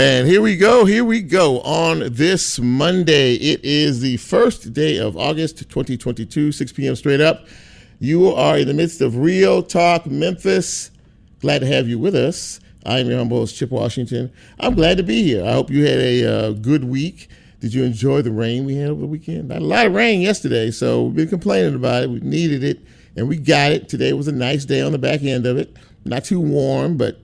And here we go on this Monday. It is the first day of August 2022, 6 p.m. straight up. You are in the midst of Real Talk Memphis. Glad to have you with us. I am your humble host, Chip Washington. I'm glad to be here. I hope you had a good week. Did you enjoy the rain we had over the weekend? Not a lot of rain yesterday, so we've been complaining about it. We needed it, and we got it. Today was a nice day on the back end of it. Not too warm, but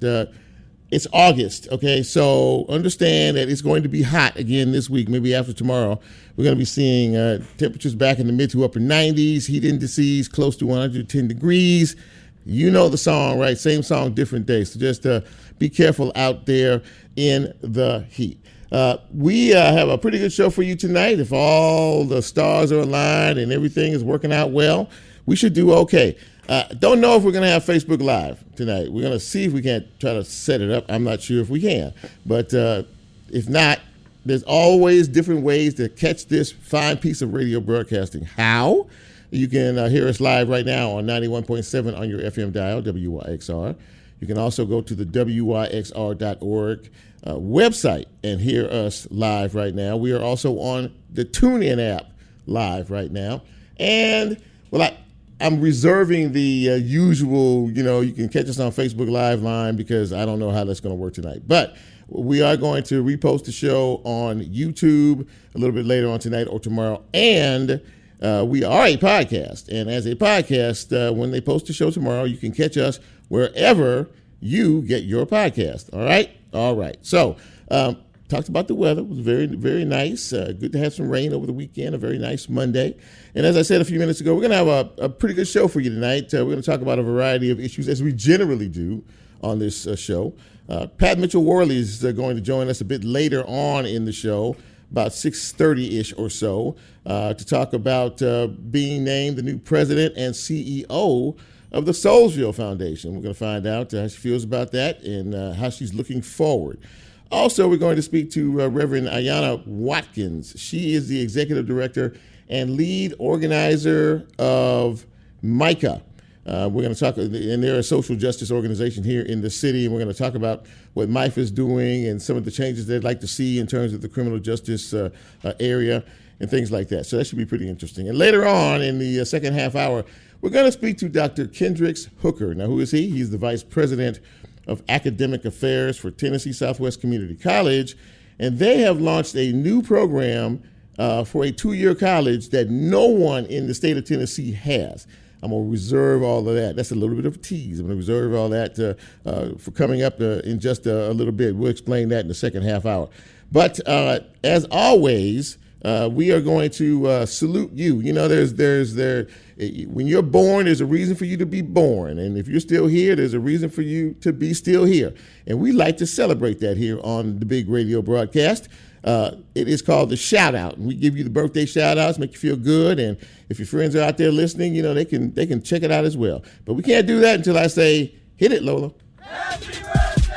it's August, okay? So understand that it's going to be hot again this week, maybe after tomorrow. We're going to be seeing temperatures back in the mid to upper 90s, heat indices close to 110 degrees. You know the song, right? Same song, different day. So just be careful out there in the heat. We have a pretty good show for you tonight. If all the stars are aligned and everything is working out well, we should do okay. Don't know if we're going to have Facebook Live tonight. We're going to see if we can try to set it up. I'm not sure if we can. But if not, there's always different ways to catch this fine piece of radio broadcasting. How? You can hear us live right now on 91.7 on your FM dial, WYXR. You can also go to the WYXR.org website and hear us live right now. We are also on the TuneIn app live right now. And, well, I'm reserving the usual, you can catch us on Facebook Live line because I don't know how that's going to work tonight. But we are going to repost the show on YouTube a little bit later on tonight or tomorrow. And we are a podcast. And as a podcast, when they post the show tomorrow, you can catch us wherever you get your podcast. All right? All right. So, talked about the weather. It was very, very nice. Good to have some rain over the weekend, a very nice Monday. And as I said a few minutes ago, we're going to have a pretty good show for you tonight. We're going to talk about a variety of issues, as we generally do on this show. Pat Mitchell-Worley is going to join us a bit later on in the show, about 6:30-ish or so, to talk about being named the new president and CEO of the Soulsville Foundation. We're going to find out how she feels about that and how she's looking forward. Also, we're going to speak to Reverend Ayanna Watkins. She is the executive director and lead organizer of MICA. We're going to talk, and they're a social justice organization here in the city, and we're going to talk about what MICA is doing and some of the changes they'd like to see in terms of the criminal justice area and things like that. So that should be pretty interesting. And later on in the second half hour, we're going to speak to Dr. Kendricks Hooker. Now, who is he? He's the vice president of Academic Affairs for Tennessee Southwest Community College, and they have launched a new program for a 2-year college that no one in the state of Tennessee has. I'm going to reserve all of that. That's a little bit of a tease. I'm going to reserve all that for coming up in just a little bit. We'll explain that in the second half hour. But as always, we are going to salute you. You know, when you're born, there's a reason for you to be born. And if you're still here, there's a reason for you to be still here. And we like to celebrate that here on the big radio broadcast. It is called the Shout Out. And we give you the birthday shout outs, make you feel good. And if your friends are out there listening, they can check it out as well. But we can't do that until I say, hit it, Lola. Happy birthday!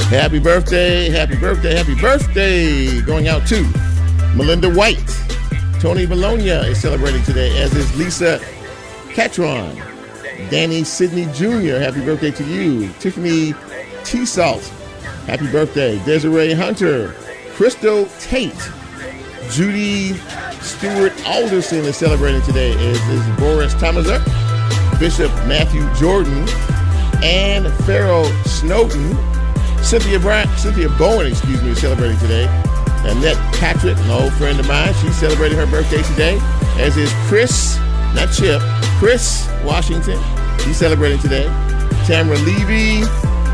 Happy birthday, happy birthday, happy birthday. Going out to Melinda White. Tony Bologna is celebrating today, as is Lisa Catron. Danny Sidney Jr., happy birthday to you. Tiffany T-Salt, happy birthday. Desiree Hunter. Crystal Tate. Judy Stewart Alderson is celebrating today, as is Boris Thomaser. Bishop Matthew Jordan. Ann Farrell Snowden. Cynthia Bowen, is celebrating today. Annette Patrick, an old friend of mine, she's celebrating her birthday today, as is Chris, not Chip, Chris Washington. He's celebrating today. Tamara Levy,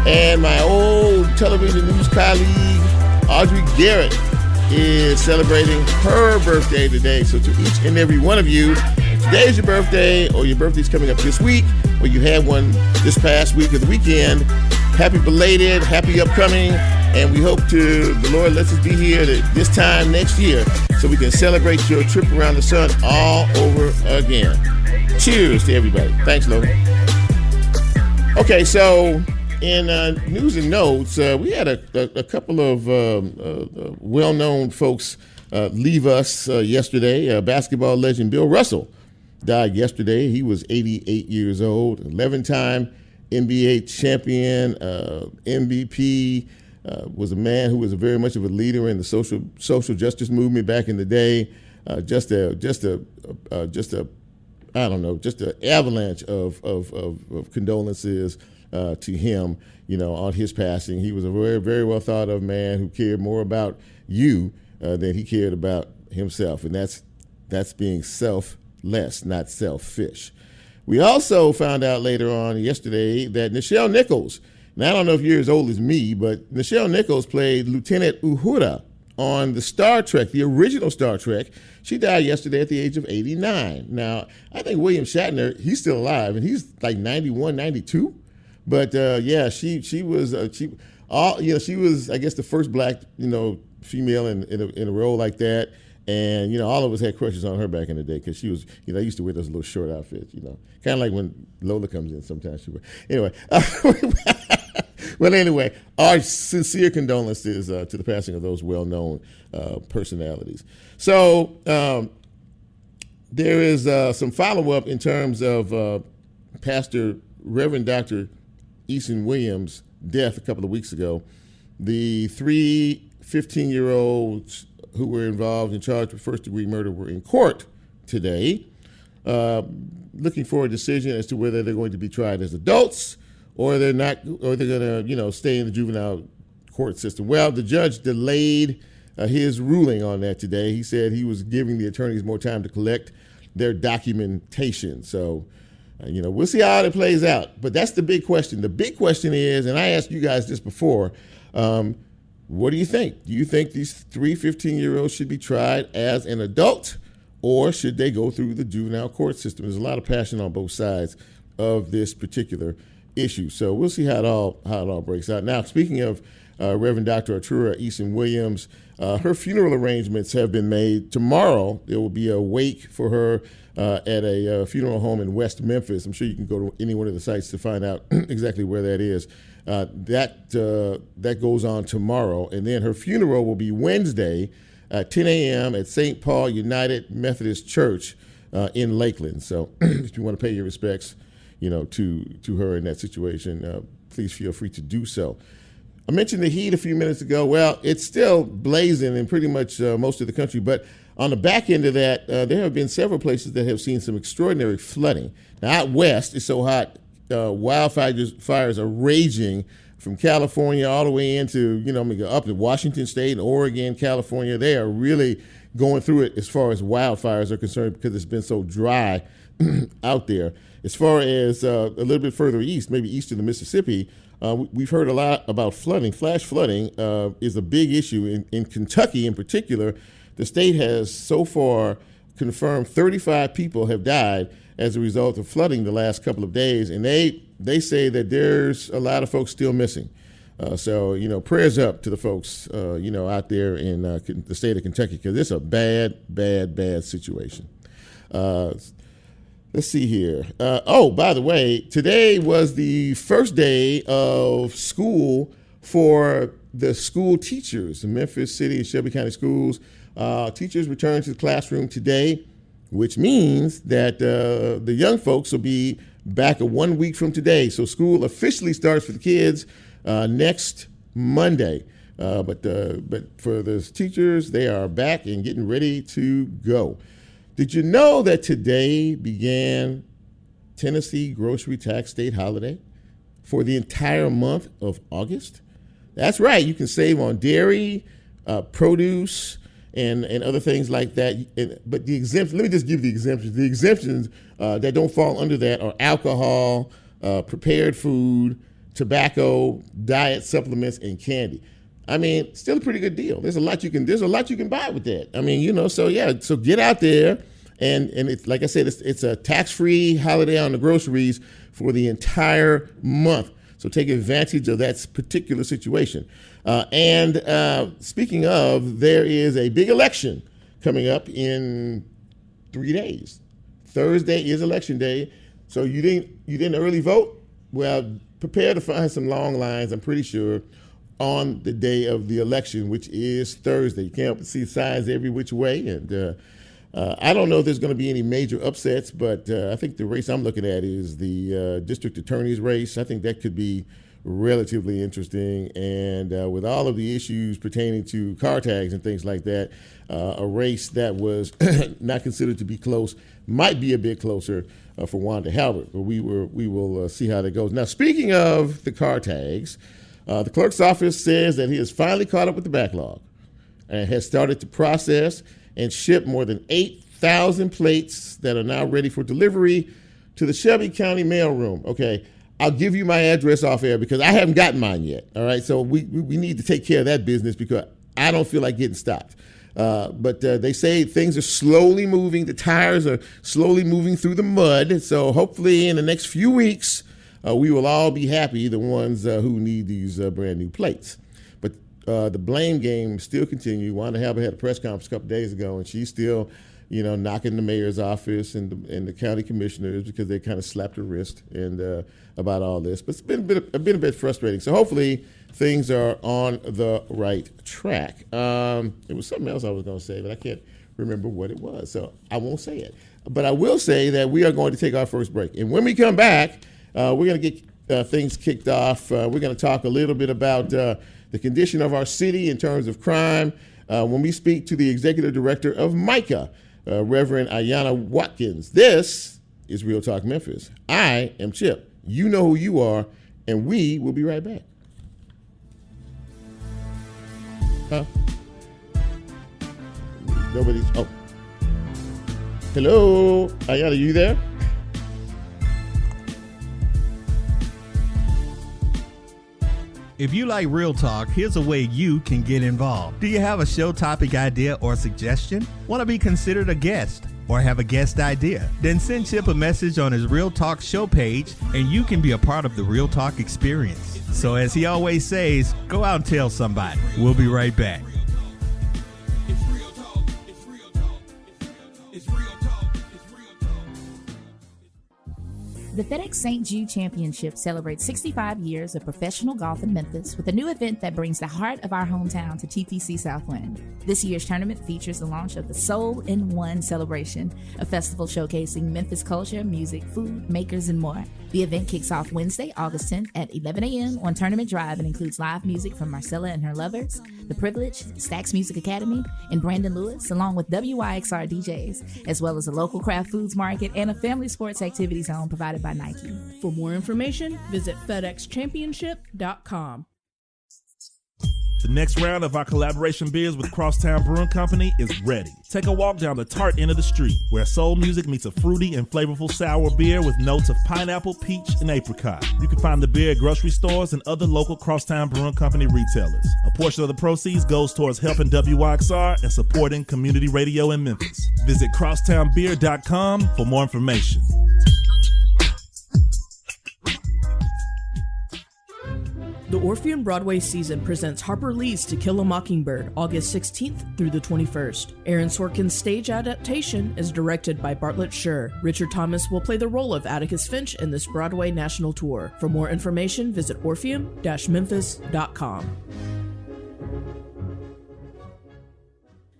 and my old television news colleague, Audrey Garrett, is celebrating her birthday today. So to each and every one of you, if today is your birthday, or your birthday's coming up this week, or you had one this past week or the weekend, happy belated, happy upcoming, and we hope the Lord lets us be here this time next year so we can celebrate your trip around the sun all over again. Cheers to everybody. Thanks, Logan. Okay, so in news and notes, we had a couple of well-known folks leave us yesterday. Basketball legend Bill Russell died yesterday. He was 88 years old, 11-time NBA champion, MVP, was a man who was very much of a leader in the social justice movement back in the day. Just an avalanche of condolences to him, on his passing. He was a very, very well thought of man who cared more about you than he cared about himself, and that's being selfless, not selfish. We also found out later on yesterday that Nichelle Nichols, now I don't know if you're as old as me, but Nichelle Nichols played Lieutenant Uhura on the Star Trek, the original Star Trek. She died yesterday at the age of 89. Now, I think William Shatner, he's still alive, and he's like 91, 92. But she was, I guess, the first black, female in a role like that. And, all of us had crushes on her back in the day because she was, I used to wear those little short outfits, kind of like when Lola comes in sometimes. Anyway. Well, anyway, our sincere condolences to the passing of those well-known personalities. So there is some follow-up in terms of Pastor Reverend Dr. Eason Williams' death a couple of weeks ago. The 3 15-year-olds who were involved in charge with first-degree murder were in court today, looking for a decision as to whether they're going to be tried as adults or they're not, or they're going to, stay in the juvenile court system. Well, the judge delayed his ruling on that today. He said he was giving the attorneys more time to collect their documentation. So, we'll see how it plays out. But that's the big question. The big question is, and I asked you guys this before, what do you think? Do you think these 3 15-year-olds should be tried as an adult, or should they go through the juvenile court system? There's a lot of passion on both sides of this particular issue. So we'll see how it all breaks out. Now, speaking of Reverend Dr. Artura Eason Williams, her funeral arrangements have been made. Tomorrow, there will be a wake for her at a funeral home in West Memphis. I'm sure you can go to any one of the sites to find out exactly where that is. That goes on tomorrow. And then her funeral will be Wednesday at 10 a.m. at St. Paul United Methodist Church in Lakeland. So if you want to pay your respects, to her in that situation, please feel free to do so. I mentioned the heat a few minutes ago. Well, it's still blazing in pretty much most of the country, but on the back end of that, there have been several places that have seen some extraordinary flooding. Now, out west, it's so hot, wildfires are raging from California all the way into, up to Washington State and Oregon, California. They are really going through it as far as wildfires are concerned because it's been so dry out there. As far as a little bit further east, maybe east of the Mississippi, we've heard a lot about flooding. Flash flooding is a big issue. In Kentucky in particular, the state has so far confirmed 35 people have died as a result of flooding the last couple of days, and they say that there's a lot of folks still missing. So, prayers up to the folks, out there in the state of Kentucky, because it's a bad, bad, bad situation. Let's see here. By the way, today was the first day of school for the school teachers, the Memphis City and Shelby County schools. Teachers returned to the classroom today, which means that the young folks will be back 1 week from today. So school officially starts for the kids next Monday. But for the teachers, they are back and getting ready to go. Did you know that today began Tennessee Grocery Tax State Holiday for the entire month of August? That's right. You can save on dairy, produce, and other things like that. But the exemptions, let me just give the exemptions. The exemptions that don't fall under that are alcohol, prepared food, tobacco, diet supplements, and candy. I mean, still a pretty good deal. There's a lot you can buy with that. I mean, so get out there, and it's like I said, it's a tax-free holiday on the groceries for the entire month. So take advantage of that particular situation. And speaking of, there is a big election coming up in 3 days. Thursday is election day. So you didn't early vote? Well, prepare to find some long lines, I'm pretty sure, on the day of the election, which is Thursday. You can't see signs every which way, and I don't know if there's going to be any major upsets, but I think the race I'm looking at is the district attorney's race. I think that could be relatively interesting. And with all of the issues pertaining to car tags and things like that, a race that was not considered to be close might be a bit closer for Wanda Halbert. But we will see how that goes. Now, speaking of the car tags, the clerk's office says that he has finally caught up with the backlog and has started to process and ship more than 8,000 plates that are now ready for delivery to the Shelby County mailroom. Okay, I'll give you my address off air because I haven't gotten mine yet. All right, so we need to take care of that business because I don't feel like getting stopped. But they say things are slowly moving. The tires are slowly moving through the mud. So hopefully in the next few weeks, we will all be happy, the ones who need these brand new plates. But the blame game still continues. Wanda Halbert had a press conference a couple days ago, and she's still, knocking the mayor's office and the county commissioners because they kind of slapped her wrist and about all this. But it's been a bit frustrating. So hopefully things are on the right track. It was something else I was going to say, but I can't remember what it was, so I won't say it. But I will say that we are going to take our first break. And when we come back, we're going to get things kicked off. We're going to talk a little bit about the condition of our city in terms of crime when we speak to the executive director of MICA, Reverend Ayanna Watkins. This is Real Talk Memphis. I am Chip. You know who you are, and we will be right back. Huh? Nobody's. Oh. Hello, Ayanna, you there? If you like Real Talk, here's a way you can get involved. Do you have a show topic idea or suggestion? Want to be considered a guest or have a guest idea? Then send Chip a message on his Real Talk show page and you can be a part of the Real Talk experience. So as he always says, go out and tell somebody. We'll be right back. The FedEx St. Jude Championship celebrates 65 years of professional golf in Memphis with a new event that brings the heart of our hometown to TPC Southwind. This year's tournament features the launch of the Soul in One celebration, a festival showcasing Memphis culture, music, food, makers, and more. The event kicks off Wednesday, August 10th at 11 a.m. on Tournament Drive and includes live music from Marcella and Her Lovers, The Privilege, Stax Music Academy, and Brandon Lewis, along with WYXR DJs, as well as a local craft foods market and a family sports activity zone provided by Nike. For more information, visit FedExChampionship.com. The next round of our collaboration beers with Crosstown Brewing Company is ready. Take a walk down the tart end of the street, where soul music meets a fruity and flavorful sour beer with notes of pineapple, peach, and apricot. You can find the beer at grocery stores and other local Crosstown Brewing Company retailers. A portion of the proceeds goes towards helping WYXR and supporting community radio in Memphis. Visit crosstownbeer.com for more information. The Orpheum Broadway season presents Harper Lee's To Kill a Mockingbird, August 16th through the 21st. Aaron Sorkin's stage adaptation is directed by Bartlett Sher. Richard Thomas will play the role of Atticus Finch in this Broadway national tour. For more information, visit orpheum-memphis.com.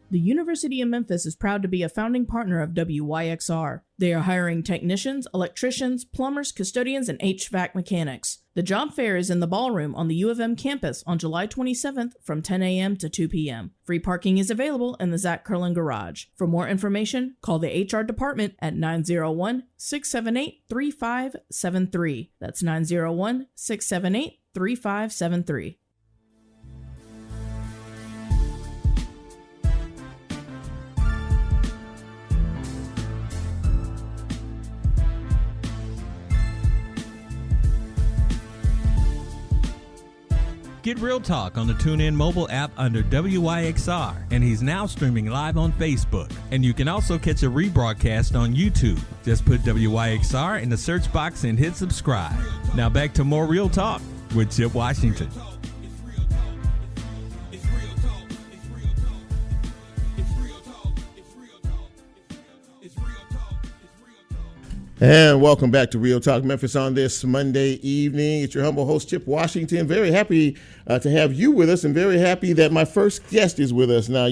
The University of Memphis is proud to be a founding partner of WYXR. They are hiring technicians, electricians, plumbers, custodians, and HVAC mechanics. The job fair is in the ballroom on the U of M campus on July 27th from 10 a.m. to 2 p.m. Free parking is available in the Zach Curlin Garage. For more information, call the HR department at 901-678-3573. That's 901-678-3573. Get Real Talk on the TuneIn mobile app under WYXR, and he's now streaming live on Facebook. And you can also catch a rebroadcast on YouTube. Just put WYXR in the search box and hit subscribe. Now back to more Real Talk with Chip Washington. And welcome back to Real Talk Memphis on this Monday evening. It's your humble host, Chip Washington. Very happy to have you with us, and very happy that my first guest is with us. Now, I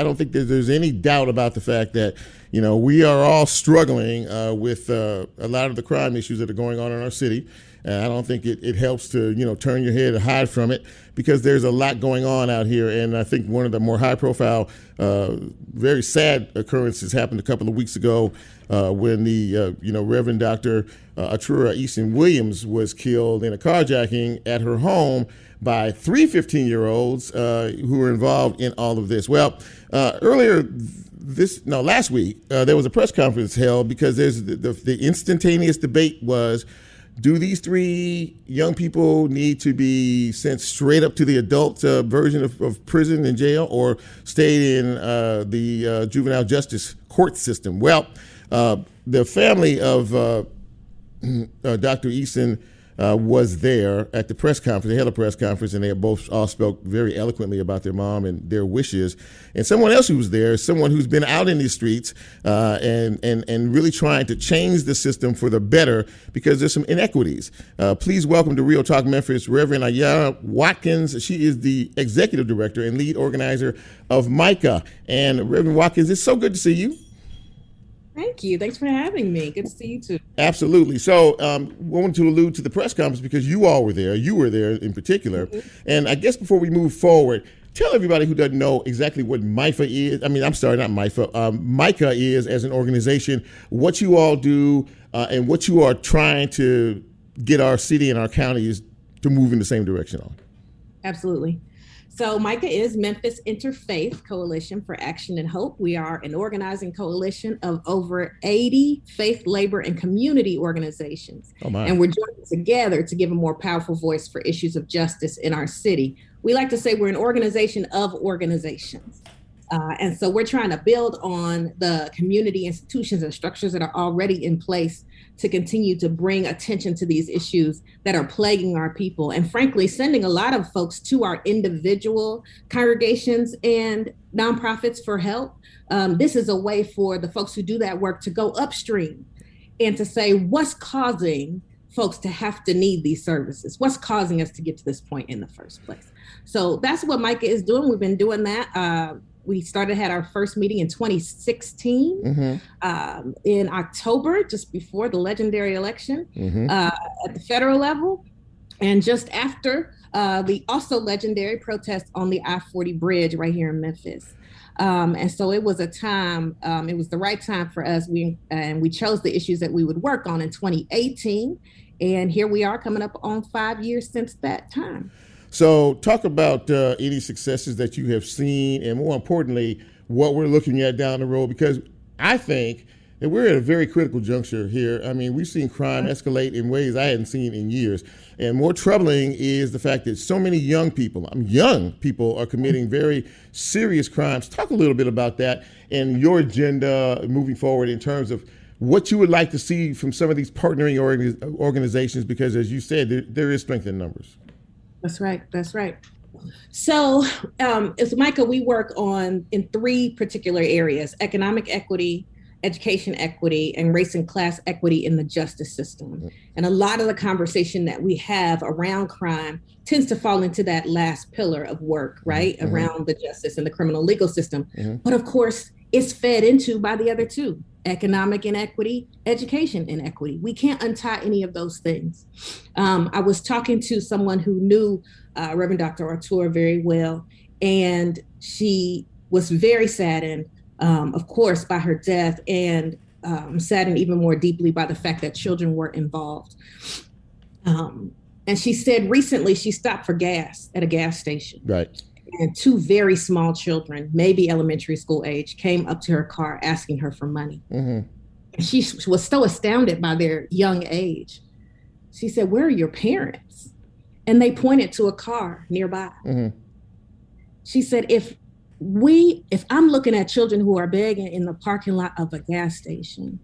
don't think that there's any doubt about the fact that, we are all struggling with a lot of the crime issues that are going on in our city. I don't think it helps to, turn your head or hide from it, because there's a lot going on out here. And I think one of the more high-profile, very sad occurrences happened a couple of weeks ago when the, Reverend Dr. Atura Easton Williams was killed in a carjacking at her home by 3 15-year-olds who were involved in all of this. Well, last week, there was a press conference held because there's the instantaneous debate was, do these 3 young people need to be sent straight up to the adult version of prison and jail, or stay in the juvenile justice court system? Well, the family of Dr. Easton was there at the press conference. They held a press conference, and they both all spoke very eloquently about their mom and their wishes. And someone else who was there, someone who's been out in these streets and really trying to change the system for the better, because there's some inequities. Please welcome to Real Talk Memphis, Reverend Ayanna Watkins. She is the executive director and lead organizer of MICA. And Reverend Watkins, it's so good to see you. Thank you. Thanks for having me. Good to see you too. Absolutely. So wanted to allude to the press conference because you all were there. You were there in particular. Mm-hmm. And I guess before we move forward, tell everybody who doesn't know exactly what MIFA is. MICA is as an organization, what you all do and what you are trying to get our city and our counties to move in the same direction on. Absolutely. So MICA is Memphis Interfaith Coalition for Action and Hope. We are an organizing coalition of over 80 faith, labor, and community organizations. Oh my. And we're joining together to give a more powerful voice for issues of justice in our city. We like to say we're an organization of organizations. And so we're trying to build on the community institutions and structures that are already in place to continue to bring attention to these issues that are plaguing our people. And frankly, sending a lot of folks to our individual congregations and nonprofits for help. This is a way for the folks who do that work to go upstream and to say, what's causing folks to have to need these services? What's causing us to get to this point in the first place? So that's what MICA is doing. We've been doing that. We had our first meeting in 2016 in October, just before the legendary election at the federal level. And just after the also legendary protest on the I-40 bridge right here in Memphis. And so it was a time, it was the right time for us. We chose the issues that we would work on in 2018. And here we are coming up on 5 years since that time. So talk about any successes that you have seen, and more importantly, what we're looking at down the road, because I think that we're at a very critical juncture here. I mean, we've seen crime escalate in ways I hadn't seen in years. And more troubling is the fact that so many young people are committing very serious crimes. Talk a little bit about that and your agenda moving forward in terms of what you would like to see from some of these partnering organizations, because as you said, there is strength in numbers. That's right. So as MICA, we work in 3 particular areas: economic equity, education equity, and race and class equity in the justice system. And a lot of the conversation that we have around crime tends to fall into that last pillar of work, right? Around the justice and the criminal legal system. But of course, it's fed into by the other 2. Economic inequity, education inequity. We can't untie any of those things. I was talking to someone who knew Reverend Dr. Artur very well, and she was very saddened, of course, by her death, and saddened even more deeply by the fact that children were involved. And she said recently she stopped for gas at a gas station. Right. And 2 very small children, maybe elementary school age, came up to her car asking her for money. And she was so astounded by their young age. She said, "Where are your parents?" And they pointed to a car nearby. She said, if I'm looking at children who are begging in the parking lot of a gas station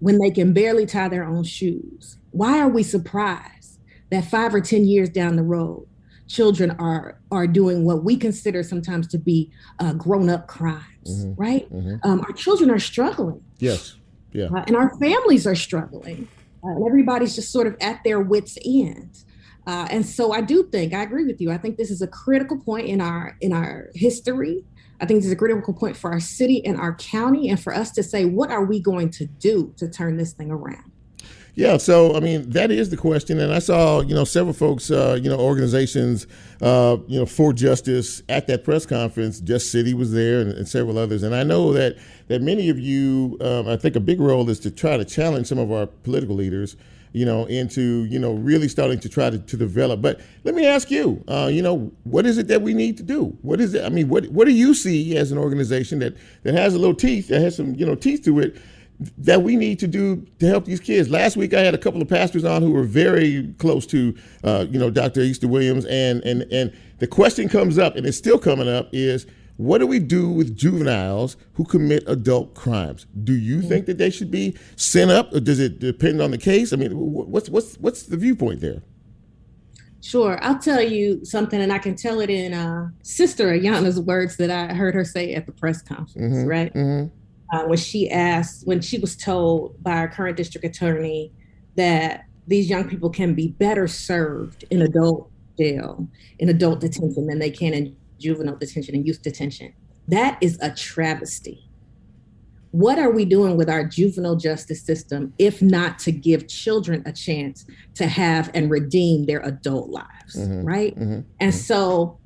when they can barely tie their own shoes, why are we surprised that 5 or 10 years down the road, children are doing what we consider sometimes to be grown-up crimes, right? Our children are struggling. Yes. Yeah. And our families are struggling. And everybody's just sort of at their wits' end. And so I agree with you. I think this is a critical point in our history. I think this is a critical point for our city and our county, and for us to say, what are we going to do to turn this thing around? Yeah, so I mean that is the question, and I saw several folks, organizations, for justice at that press conference. Just City was there, and several others, and I know that many of you, I think a big role is to try to challenge some of our political leaders, into really starting to try to develop. But let me ask you, what is it that we need to do? What is it? I mean, what do you see as an organization that has a little teeth, that has some teeth to it, that we need to do to help these kids? Last week, I had a couple of pastors on who were very close to, Dr. Easter Williams, and the question comes up, and it's still coming up, is what do we do with juveniles who commit adult crimes? Do you think that they should be sent up, or does it depend on the case? I mean, what's the viewpoint there? Sure. I'll tell you something, and I can tell it in Sister Ayanna's words that I heard her say at the press conference, right? When she was told by our current district attorney that these young people can be better served in adult jail, in adult detention, than they can in juvenile detention and youth detention. That is a travesty. What are we doing with our juvenile justice system if not to give children a chance to have and redeem their adult lives, right? And so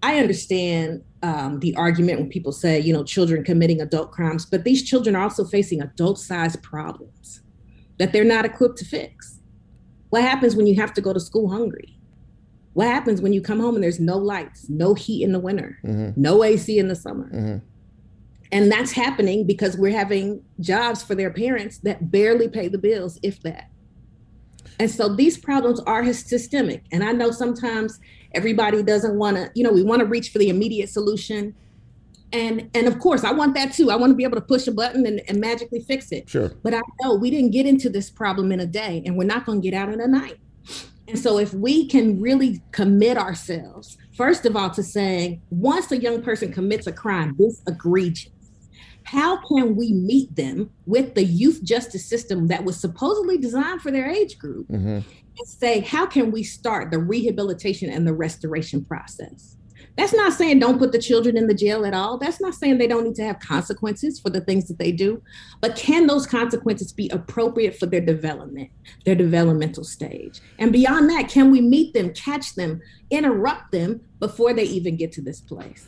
I understand the argument when people say, children committing adult crimes, but these children are also facing adult-sized problems that they're not equipped to fix. What happens when you have to go to school hungry? What happens when you come home and there's no lights, no heat in the winter, no AC in the summer? And that's happening because we're having jobs for their parents that barely pay the bills, if that. And so these problems are systemic. And I know sometimes everybody doesn't want to, we want to reach for the immediate solution. And of course, I want that too. I want to be able to push a button and magically fix it. Sure. But I know we didn't get into this problem in a day, and we're not going to get out in a night. And so if we can really commit ourselves, first of all, to saying, once a young person commits a crime this egregious, how can we meet them with the youth justice system that was supposedly designed for their age group, and say, how can we start the rehabilitation and the restoration process? That's not saying don't put the children in the jail at all. That's not saying they don't need to have consequences for the things that they do. But can those consequences be appropriate for their development, their developmental stage? And beyond that, can we meet them, catch them, interrupt them before they even get to this place?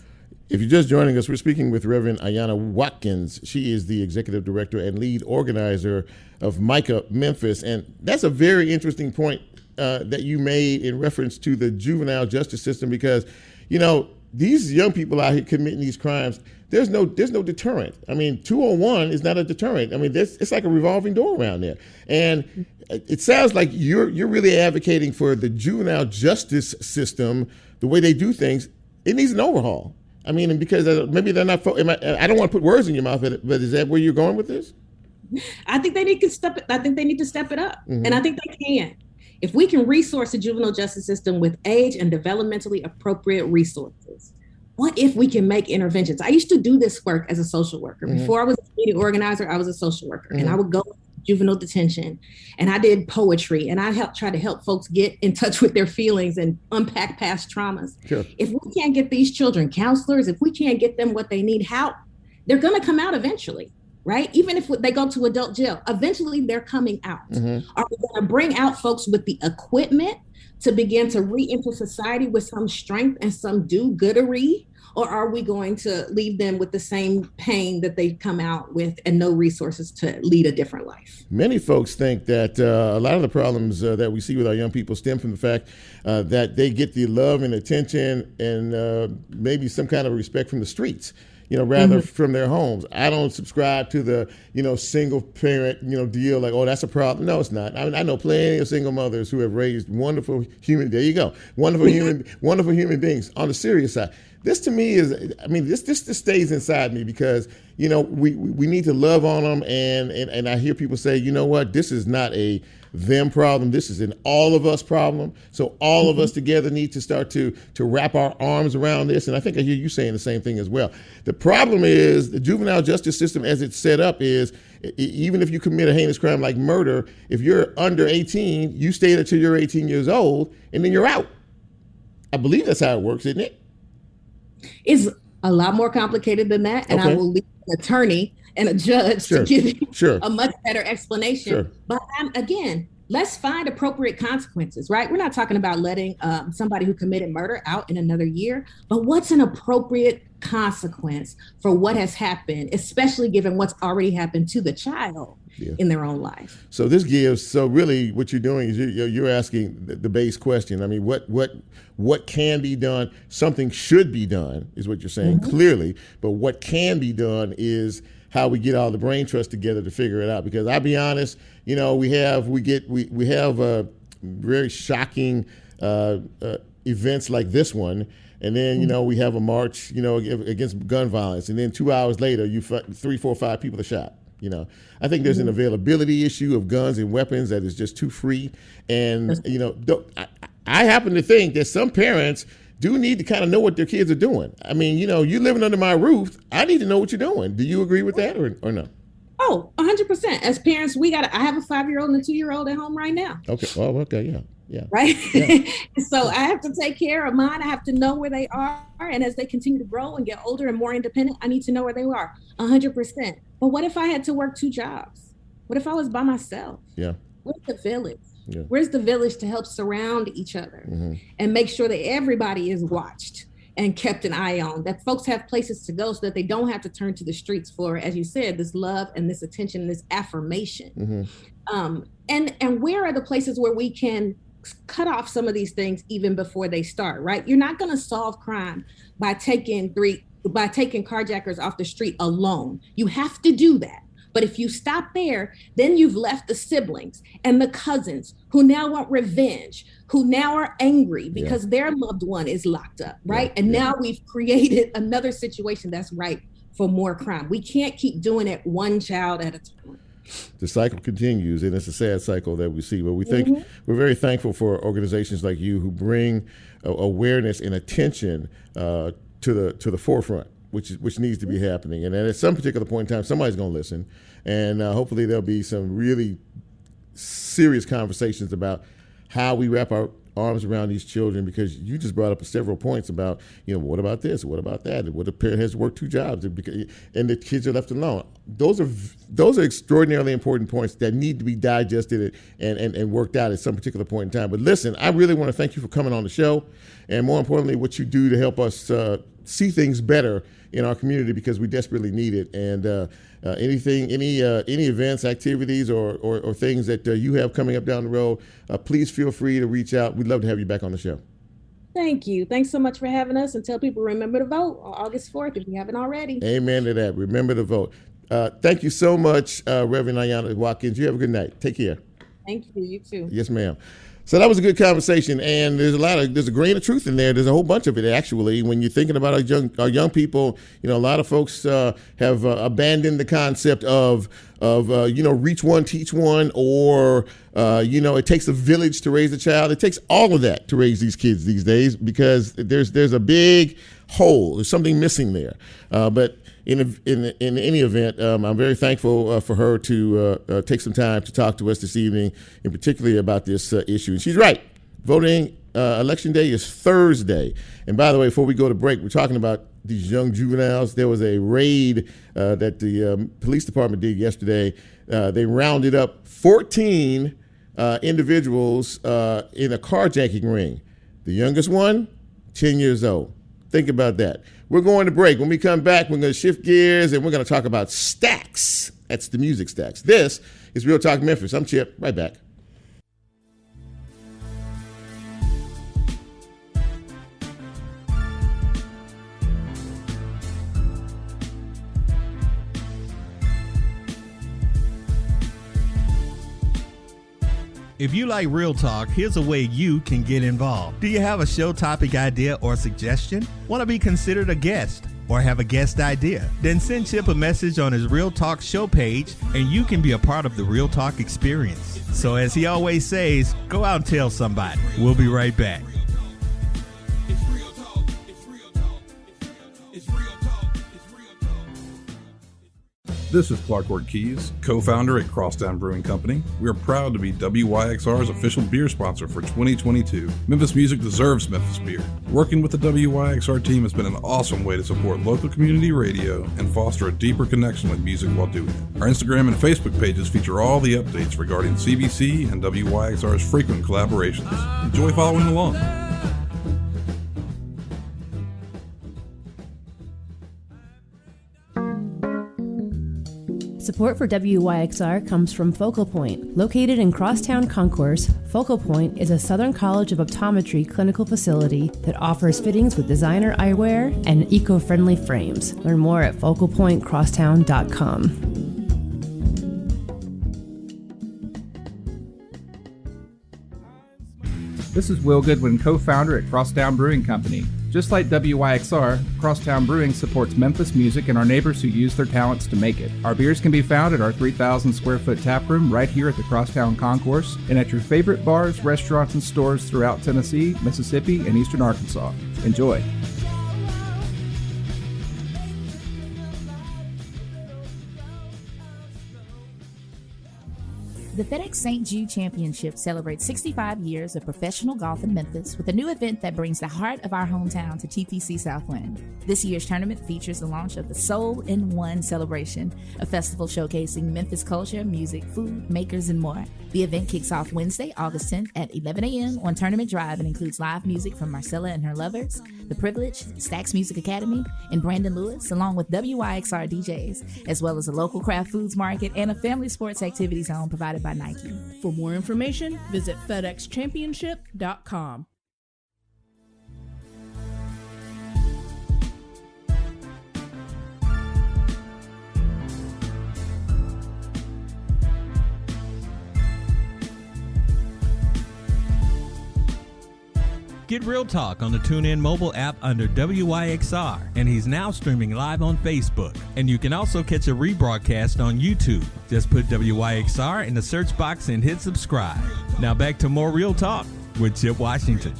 If you're just joining us, we're speaking with Reverend Ayanna Watkins. She is the executive director and lead organizer of Micah Memphis. And that's a very interesting point that you made in reference to the juvenile justice system, because these young people out here committing these crimes, there's no deterrent. I mean, 201 is not a deterrent. I mean, it's like a revolving door around there. And it sounds like you're really advocating for the juvenile justice system, the way they do things. It needs an overhaul. I mean, because maybe they're not. I don't want to put words in your mouth, but is that where you're going with this? I think they need to step it up, and I think they can. If we can resource the juvenile justice system with age and developmentally appropriate resources, what if we can make interventions? I used to do this work as a social worker. Before I was a community organizer, I was a social worker, and I would go to juvenile detention, and I did poetry, and I try to help folks get in touch with their feelings and unpack past traumas. Sure. If we can't get these children counselors, if we can't get them what they need, how? They're going to come out eventually. Right? Even if they go to adult jail, eventually they're coming out. Are we going to bring out folks with the equipment to begin to re-enter society with some strength and some do-goodery? Or are we going to leave them with the same pain that they come out with and no resources to lead a different life? Many folks think that a lot of the problems that we see with our young people stem from the fact that they get the love and attention and maybe some kind of respect from the streets, rather from their homes. I don't subscribe to the, single parent, deal like, oh, that's a problem. No, it's not. I know plenty of single mothers who have raised wonderful human, there you go, wonderful human beings. On the serious side, this to me is, I mean, this stays inside me because, we need to love on them. And I hear people say, you know what, this is not a them problem. This is an all of us problem. So all of us together need to start to wrap our arms around this. And I think I hear you saying the same thing as well. The problem is the juvenile justice system as it's set up is, even if you commit a heinous crime like murder, if you're under 18, you stay until you're 18 years old and then you're out. I believe that's how it works, isn't it? It's a lot more complicated than that. And I will leave an attorney and a judge to give you a much better explanation. But again, let's find appropriate consequences, right? We're not talking about letting somebody who committed murder out in another year, but what's an appropriate consequence for what has happened, especially given what's already happened to the child in their own life? So really what you're doing is you're asking the base question. I mean, what can be done? Something should be done is what you're saying clearly, but what can be done is how we get all the brain trust together to figure it out. Because I'll be honest, we have very shocking events like this one, and then we have a march against gun violence, and then 2 hours later 3, 4, 5 people are shot. I think there's an availability issue of guns and weapons that is just too free, and I happen to think that some parents do need to kind of know what their kids are doing. I mean, you're living under my roof. I need to know what you're doing. Do you agree with that or no? Oh, 100%. As parents, I have a 5-year-old and a 2-year-old at home right now. Okay. Oh, okay. Yeah. Right. Yeah. So I have to take care of mine. I have to know where they are. And as they continue to grow and get older and more independent, I need to know where they are 100%. But what if I had to work 2 jobs? What if I was by myself? Yeah. Where's the village? Yeah. Where's the village to help surround each other and make sure that everybody is watched and kept an eye on, that folks have places to go so that they don't have to turn to the streets for, as you said, this love and this attention and this affirmation. And where are the places where we can cut off some of these things even before they start, right? You're not going to solve crime by taking carjackers off the street alone. You have to do that. But if you stop there, then you've left the siblings and the cousins who now want revenge, who now are angry because their loved one is locked up, right? And now we've created another situation that's ripe for more crime. We can't keep doing it one child at a time. The cycle continues, and it's a sad cycle that we see. But we think we're very thankful for organizations like you who bring awareness and attention to the forefront, which needs to be happening. And at some particular point in time, somebody's going to listen, and hopefully there'll be some really serious conversations about how we wrap our arms around these children, because you just brought up several points about, what about this? What about that? And what if a parent has to work 2 jobs and the kids are left alone? Those are extraordinarily important points that need to be digested and worked out at some particular point in time. But listen, I really want to thank you for coming on the show, and more importantly, what you do to help us see things better in our community, because we desperately need it. And any events, activities, or things that you have coming up down the road, please feel free to reach out. We'd love to have you back on the show. Thank you. Thanks so much for having us, and tell people remember to vote on August 4th if you haven't already. Amen to that. Remember to vote. Thank you so much, Reverend Ayanna Watkins. You have a good night. Take care. Thank you. You too. Yes, ma'am. So that was a good conversation, and there's a grain of truth in there. There's a whole bunch of it, actually. When you're thinking about our young people, a lot of folks have abandoned the concept of reach one, teach one, or it takes a village to raise a child. It takes all of that to raise these kids these days, because there's a big hole. There's something missing there. But in any event, I'm very thankful for her to take some time to talk to us this evening, and particularly about this issue. And she's right. Voting election day is Thursday. And by the way, before we go to break, we're talking about these young juveniles. There was a raid that the police department did yesterday. They rounded up 14 individuals in a carjacking ring. The youngest one, 10 years old. Think about that. We're going to break. When we come back, we're going to shift gears, and we're going to talk about Stacks. That's the music Stacks. This is Real Talk Memphis. I'm Chip. Right back. If you like Real Talk, here's a way you can get involved. Do you have a show topic idea or suggestion? Want to be considered a guest or have a guest idea? Then send Chip a message on his Real Talk show page and you can be a part of the Real Talk experience. So as he always says, go out and tell somebody. We'll be right back. This is Clark Ortiz, co-founder at Crosstown Brewing Company. We are proud to be WYXR's official beer sponsor for 2022. Memphis music deserves Memphis beer. Working with the WYXR team has been an awesome way to support local community radio and foster a deeper connection with music while doing it. Our Instagram and Facebook pages feature all the updates regarding CBC and WYXR's frequent collaborations. Enjoy following along. Support for WYXR comes from Focal Point. Located in Crosstown Concourse, Focal Point is a Southern College of Optometry clinical facility that offers fittings with designer eyewear and eco-friendly frames. Learn more at focalpointcrosstown.com. This is Will Goodwin, co-founder at Crosstown Brewing Company. Just like WYXR, Crosstown Brewing supports Memphis music and our neighbors who use their talents to make it. Our beers can be found at our 3,000 square foot tap room right here at the Crosstown Concourse and at your favorite bars, restaurants, and stores throughout Tennessee, Mississippi, and eastern Arkansas. Enjoy. The FedEx St. Jude Championship celebrates 65 years of professional golf in Memphis with a new event that brings the heart of our hometown to TPC Southwind. This year's tournament features the launch of the Soul in One celebration, a festival showcasing Memphis culture, music, food, makers, and more. The event kicks off Wednesday, August 10th at 11 a.m. on Tournament Drive and includes live music from Marcella and her lovers, The Privilege, Stax Music Academy, and Brandon Lewis, along with WYXR DJs, as well as a local craft foods market and a family sports activity zone provided by Nike. For more information, visit FedExChampionship.com. Get Real Talk on the TuneIn mobile app under WYXR, and he's now streaming live on Facebook. And you can also catch a rebroadcast on YouTube. Just put WYXR in the search box and hit subscribe. Now back to more Real Talk with Chip Washington.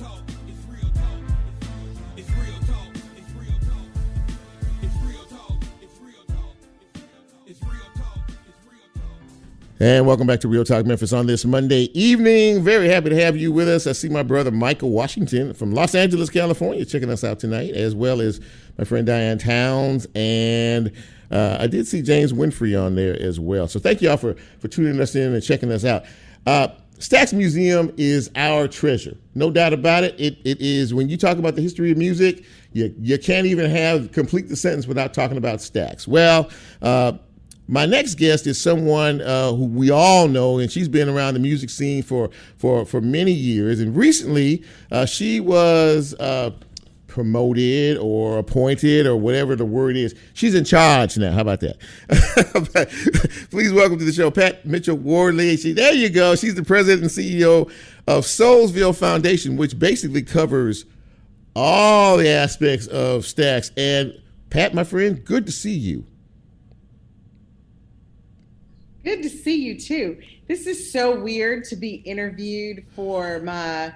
And welcome back to Real Talk Memphis on this Monday evening. Very happy to have you with us. I see my brother Michael Washington from Los Angeles, California, checking us out tonight, as well as my friend Diane Towns. And I did see James Winfrey on there as well. So thank you all for tuning us in and checking us out. Stax Museum is our treasure. No doubt about it. It is, when you talk about the history of music, you can't even complete the sentence without talking about Stax. Well, my next guest is someone who we all know, and she's been around the music scene for many years. And recently, she was promoted or appointed or whatever the word is. She's in charge now. How about that? Please welcome to the show, Pat Mitchell-Worley. There you go. She's the president and CEO of Soulsville Foundation, which basically covers all the aspects of Stax. And Pat, my friend, good to see you. Good to see you too. This is so weird to be interviewed for my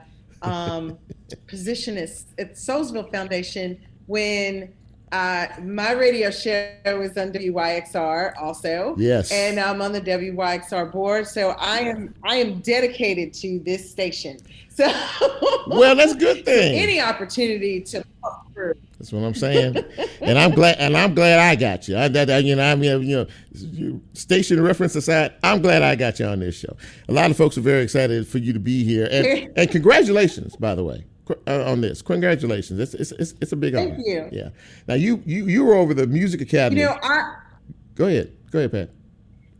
position at Soulsville Foundation when my radio show is on WYXR also. Yes. And I'm on the WYXR board. So I am dedicated to this station. So well, that's a good thing. Any opportunity to talk through. That's what I'm saying, and I'm glad I got you. Station reference aside, I'm glad I got you on this show. A lot of folks are very excited for you to be here, and congratulations, by the way, on this. Congratulations, it's a big honor. Thank you. Yeah. Now you were over the Music Academy. Go ahead, Pat.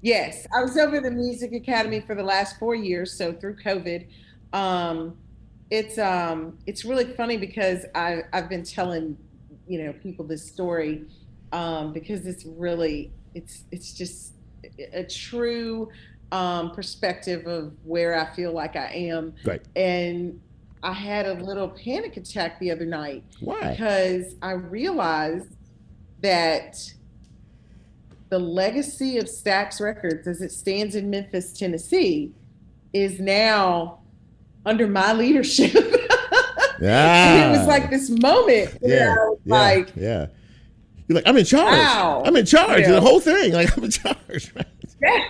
Yes, I was over the Music Academy for the last 4 years, so through COVID. It's really funny because I've been telling people this story because it's just a true perspective of where I feel like I am. Right. And I had a little panic attack the other night. Why? Because I realized that the legacy of Stax Records as it stands in Memphis, Tennessee, is now under my leadership. Yeah. And it was like this moment where I was like, you're like, I'm in charge. Wow. I'm in charge You of the know? whole thing. Like, I'm in charge. Right? Yeah.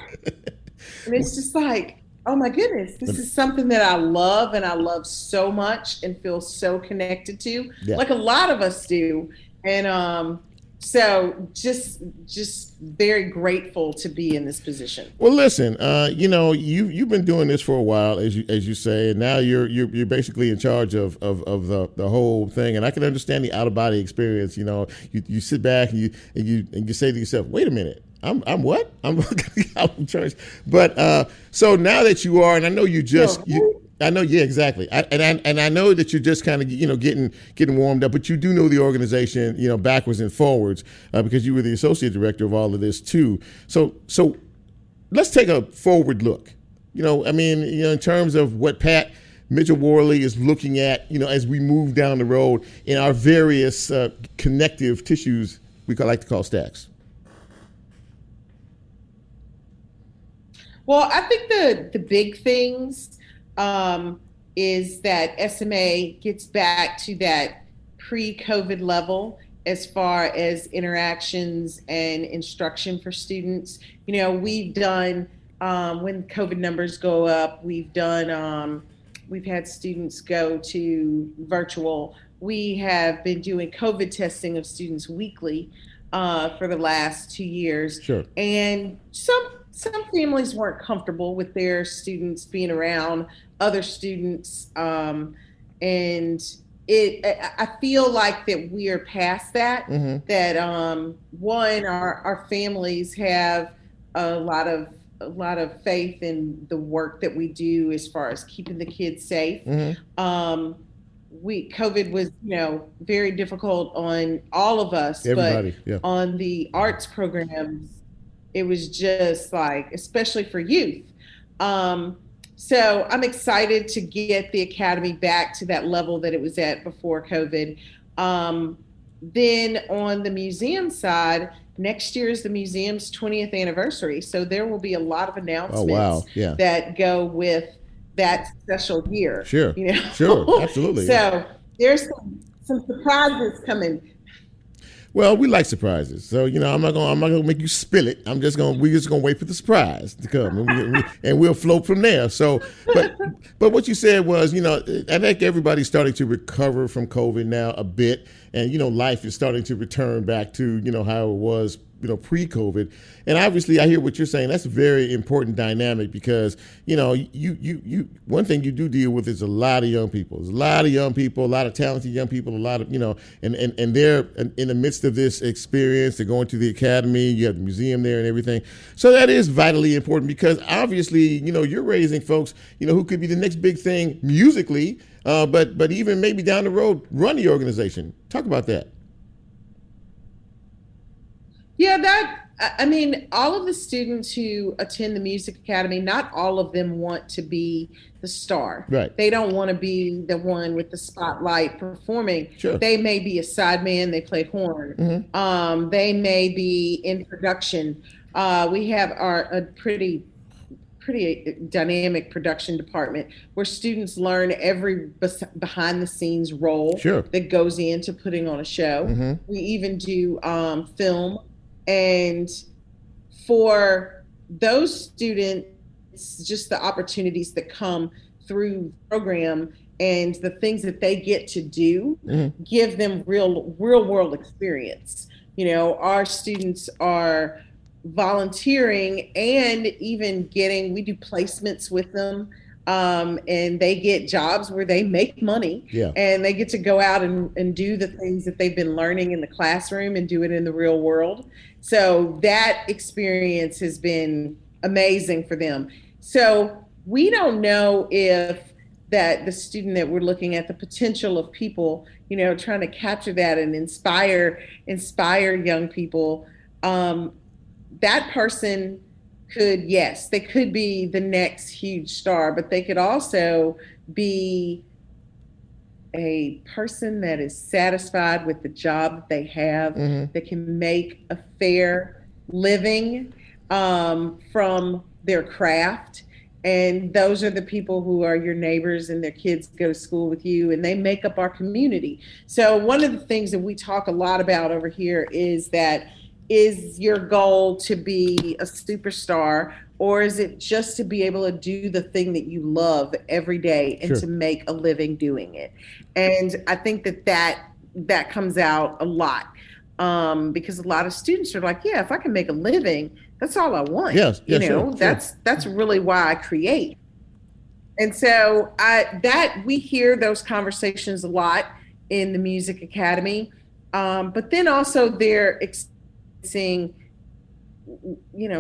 And it's just like, oh my goodness, this is something that I love and I love so much and feel so connected to, like a lot of us do. And so just very grateful to be in this position. Well, listen, you've been doing this for a while, as you say, and now you're basically in charge of the whole thing. And I can understand the out of body experience. You sit back and you say to yourself, wait a minute. I'm what? I'm in charge. But so now that you are, and I know I know, yeah, exactly. I know that you're just kind of getting warmed up, but you do know the organization backwards and forwards because you were the associate director of all of this too. So let's take a forward look. In terms of what Pat Mitchell-Worley is looking at, as we move down the road in our various connective tissues we like to call Stax. Well, I think the big things is that SMA gets back to that pre-COVID level as far as interactions and instruction for students. We've done, when COVID numbers go up, we've had students go to virtual. We have been doing COVID testing of students weekly for the last 2 years. Sure. And some families weren't comfortable with their students being around other students. And I feel like that we are past that, that our families have a lot of faith in the work that we do as far as keeping the kids safe. COVID was, very difficult on all of us, everybody, but on the arts programs, it was just like, especially for youth. So I'm excited to get the Academy back to that level that it was at before COVID. Then on the museum side, next year is the museum's 20th anniversary. So there will be a lot of announcements that go with that special year. Sure, sure, absolutely. So there's some surprises coming. Well, we like surprises, so I'm not gonna make you spill it. We're just gonna wait for the surprise to come, and we'll float from there. So, but what you said was, I think everybody's starting to recover from COVID now a bit, and life is starting to return back to how it was pre-COVID. And obviously I hear what you're saying. That's a very important dynamic because, you one thing you do deal with is a lot of young people. There's a lot of young people, a lot of talented young people, a lot of, and they're in the midst of this experience. They're going to the Academy, you have the museum there and everything. So that is vitally important because obviously, you're raising folks, who could be the next big thing musically, but even maybe down the road, run the organization. Talk about that. Yeah, all of the students who attend the Music Academy, not all of them want to be the star. Right. They don't want to be the one with the spotlight performing. Sure. They may be a sideman, they play horn. Mm-hmm. They may be in production. We have a pretty dynamic production department where students learn every behind the scenes role that goes into putting on a show. Mm-hmm. We even do film. And for those students, just the opportunities that come through the program and the things that they get to do give them real world experience. Our students are volunteering and even we do placements with them. And they get jobs where they make money and they get to go out and do the things that they've been learning in the classroom and do it in the real world. So that experience has been amazing for them. So we don't know if that the student that we're looking at, the potential of people, trying to capture that and inspire young people, that person they could be the next huge star, but they could also be a person that is satisfied with the job that they have, that can make a fair living from their craft. And those are the people who are your neighbors, and their kids go to school with you, and they make up our community. So one of the things that we talk a lot about over here is your goal to be a superstar, or is it just to be able to do the thing that you love every day and to make a living doing it? And I think that comes out a lot, because a lot of students are like, yeah, if I can make a living, that's all I want. Yes, that's really why I create. And so we hear those conversations a lot in the Music Academy, but then also they're experiencing,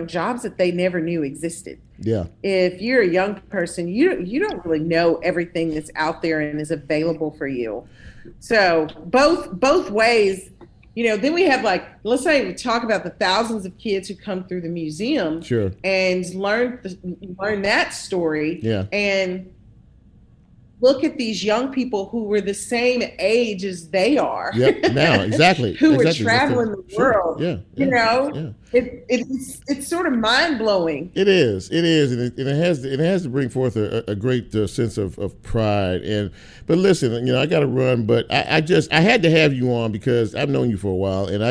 jobs that they never knew existed. Yeah. If you're a young person, you don't really know everything that's out there and is available for you. So both ways. Then we have, like, let's say we talk about the thousands of kids who come through the museum and learn that story, and look at these young people who were the same age as they are. Now, exactly. who were traveling the world. It's sort of mind blowing. It is, and it has to bring forth a great sense of pride. But listen, I got to run, but I had to have you on because I've known you for a while, and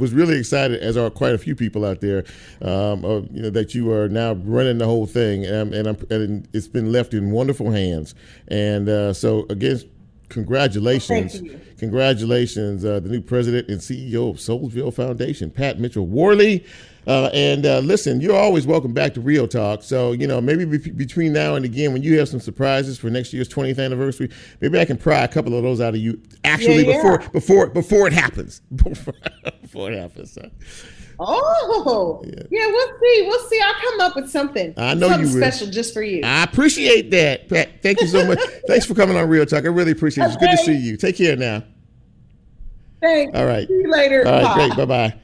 was really excited, as are quite a few people out there, that you are now running the whole thing, and it's been left in wonderful hands. And so again, congratulations. Thank you. Congratulations, the new president and CEO of Soulsville Foundation, Pat Mitchell Worley. Listen, you're always welcome back to Real Talk. So, maybe between now and again, when you have some surprises for next year's 20th anniversary, maybe I can pry a couple of those out of you before it happens. Before it happens. So. Oh, we'll see. I'll come up with something. I know something you will. Special just for you. I appreciate that, Pat. Thank you so much. Thanks for coming on Real Talk. I really appreciate it. It's good to see you. Take care now. Thanks. All right. See you later. All right, Bye. great. Bye-bye.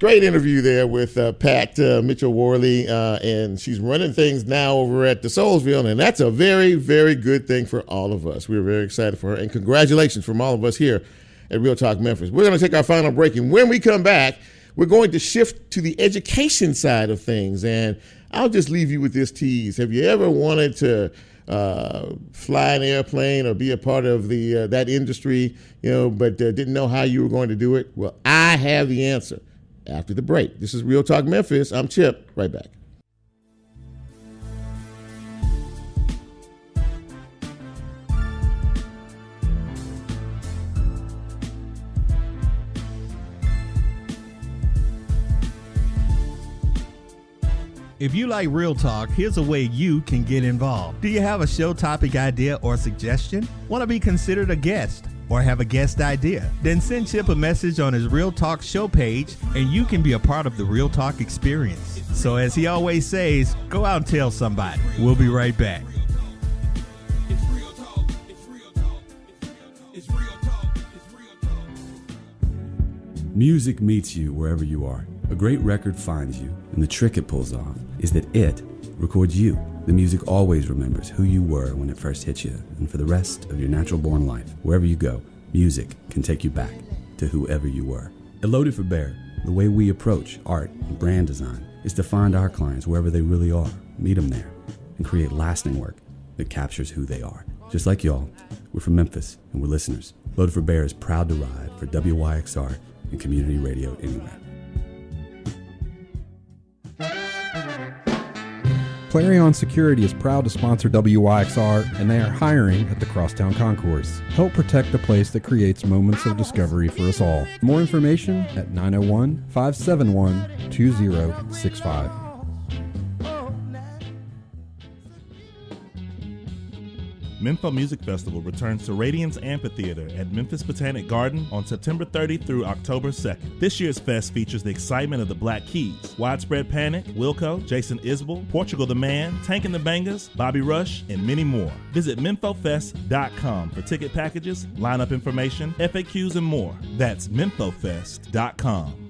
Great interview there with Pat Mitchell Worley, and she's running things now over at the Soulsville, and that's a very, very good thing for all of us. We're very excited for her, and congratulations from all of us here at Real Talk Memphis. We're going to take our final break, and when we come back, we're going to shift to the education side of things, and I'll just leave you with this tease. Have you ever wanted to fly an airplane or be a part of that industry, but didn't know how you were going to do it? Well, I have the answer after the break. This is Real Talk Memphis. I'm Chip. Right back. If you like Real Talk, here's a way you can get involved. Do you have a show topic idea or suggestion? Want to be considered a guest or have a guest idea? Then send Chip a message on his Real Talk show page and you can be a part of the Real Talk experience. So as he always says, go out and tell somebody. We'll be right back. Music meets you wherever you are. A great record finds you, and the trick it pulls off is that it records you. The music always remembers who you were when it first hit you, and for the rest of your natural-born life, wherever you go, music can take you back to whoever you were. At Loaded for Bear, the way we approach art and brand design is to find our clients wherever they really are, meet them there, and create lasting work that captures who they are. Just like y'all, we're from Memphis, and we're listeners. Loaded for Bear is proud to ride for WYXR and community radio anywhere. Clarion Security is proud to sponsor WYXR, and they are hiring at the Crosstown Concourse. Help protect the place that creates moments of discovery for us all. More information at 901-571-2065. Mempho Music Festival returns to Radiance Amphitheater at Memphis Botanic Garden on September 30 through October 2nd. This year's fest features the excitement of the Black Keys, Widespread Panic, Wilco, Jason Isbell, Portugal the Man, Tank and the Bangers, Bobby Rush, and many more. Visit memphofest.com for ticket packages, lineup information, FAQs, and more. That's memphofest.com.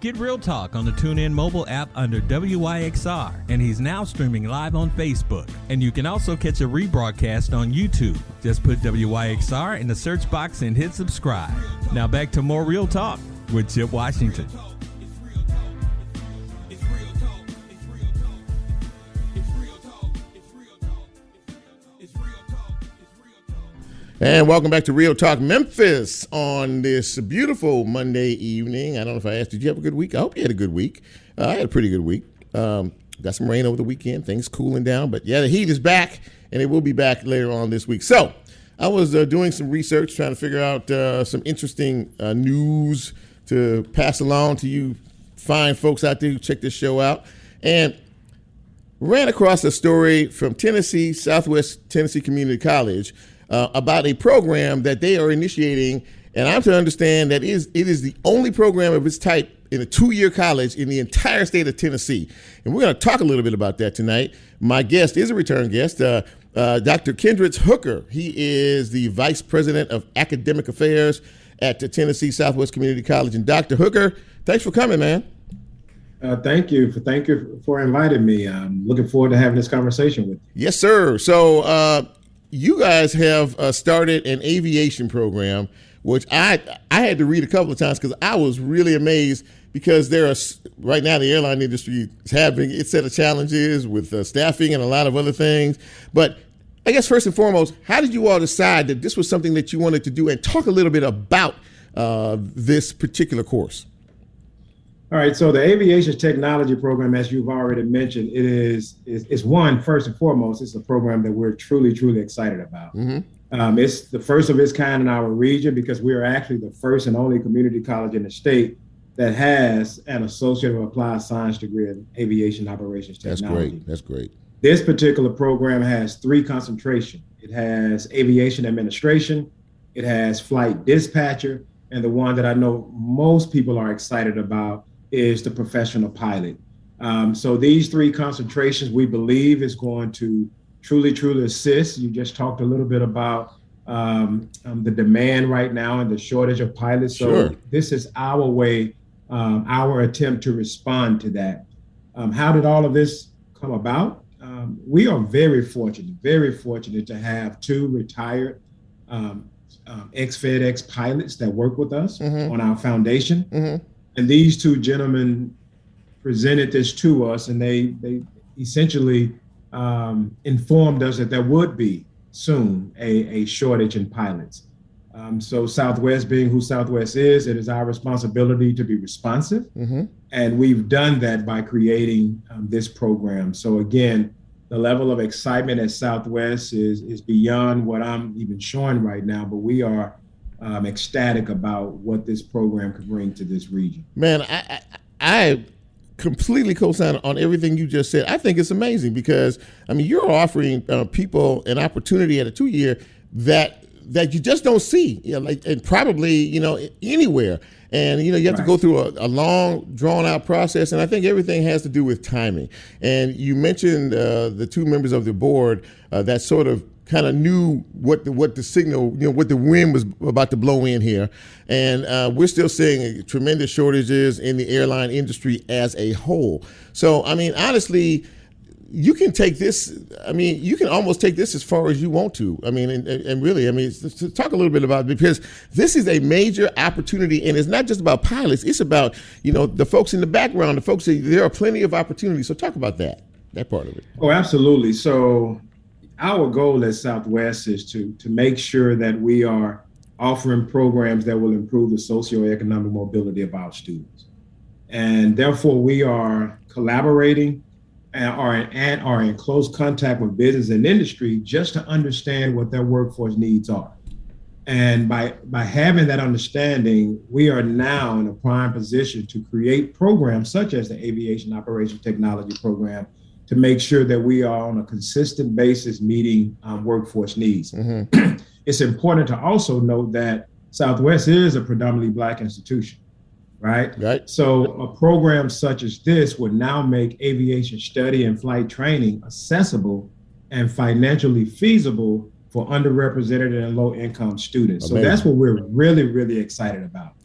Get Real Talk on the TuneIn mobile app under WYXR, and he's now streaming live on Facebook. And you can also catch a rebroadcast on YouTube. Just put WYXR in the search box and hit subscribe. Now back to more Real Talk with Chip Washington. And welcome back to Real Talk Memphis on this beautiful Monday evening. I don't know if I asked, did you have a good week? I hope you had a good week. I had a pretty good week. Got some rain over the weekend. Things cooling down. But yeah, the heat is back, and it will be back later on this week. So I was doing some research, trying to figure out some interesting news to pass along to you fine folks out there who check this show out. And ran across a story from Tennessee, Southwest Tennessee Community College, about a program that they are initiating, and I'm to understand that it is the only program of its type in a 2-year college in the entire state of Tennessee. And we're going to talk a little bit about that tonight. My guest is a return guest, Dr. Kendricks Hooker. He is the Vice President of Academic Affairs at the Tennessee Southwest Community College. And Dr. Hooker, thanks for coming, man. Thank you for inviting me. I'm looking forward to having this conversation with you. Yes, sir. So, you guys have started an aviation program, which I had to read a couple of times because I was really amazed, because there are right now the airline industry is having its set of challenges with staffing and a lot of other things. But I guess first and foremost, how did you all decide that this was something that you wanted to do, and talk a little bit about this particular course? All right, so the aviation technology program, as you've already mentioned, it's one, first and foremost, it's a program that we're truly, truly excited about. Mm-hmm. It's the first of its kind in our region, because we are actually the first and only community college in the state that has an Associate of Applied Science degree in aviation operations technology. That's great. This particular program has 3 concentrations. It has aviation administration, it has flight dispatcher, and the one that I know most people are excited about is the professional pilot. So these 3 concentrations, we believe, is going to truly, truly assist. You just talked a little bit about the demand right now and the shortage of pilots. So sure. This is our way, our attempt to respond to that. How did all of this come about? We are very fortunate to have 2 retired ex-FedEx pilots that work with us mm-hmm. on our foundation. Mm-hmm. And these 2 gentlemen presented this to us, and they essentially informed us that there would be soon a shortage in pilots. So Southwest, being who Southwest is, it is our responsibility to be responsive. Mm-hmm. And we've done that by creating this program. So again, the level of excitement at Southwest is beyond what I'm even showing right now, but we are ecstatic about what this program could bring to this region. Man, I completely co-sign on everything you just said. I think it's amazing because, I mean, you're offering people an opportunity at a 2-year that you just don't see, and probably, anywhere. And, you have to go through a long, drawn-out process, and I think everything has to do with timing. And you mentioned the 2 members of the board that sort of kind of knew what the signal, what the wind was about to blow in here. And we're still seeing tremendous shortages in the airline industry as a whole. So, I mean, honestly, you can take this, you can almost take this as far as you want to. I mean, and really, to talk a little bit about it, because this is a major opportunity, and it's not just about pilots. It's about, the folks in the background, the folks, there are plenty of opportunities. So talk about that part of it. Oh, absolutely. So our goal at Southwest is to make sure that we are offering programs that will improve the socioeconomic mobility of our students. And therefore, we are collaborating and are in close contact with business and industry just to understand what their workforce needs are. And by having that understanding, we are now in a prime position to create programs such as the Aviation Operations Technology Program to make sure that we are on a consistent basis meeting workforce needs. Mm-hmm. It's important to also note that Southwest is a predominantly Black institution, right? So a program such as this would now make aviation study and flight training accessible and financially feasible for underrepresented and low-income students. Amazing. So that's what we're really, really excited about.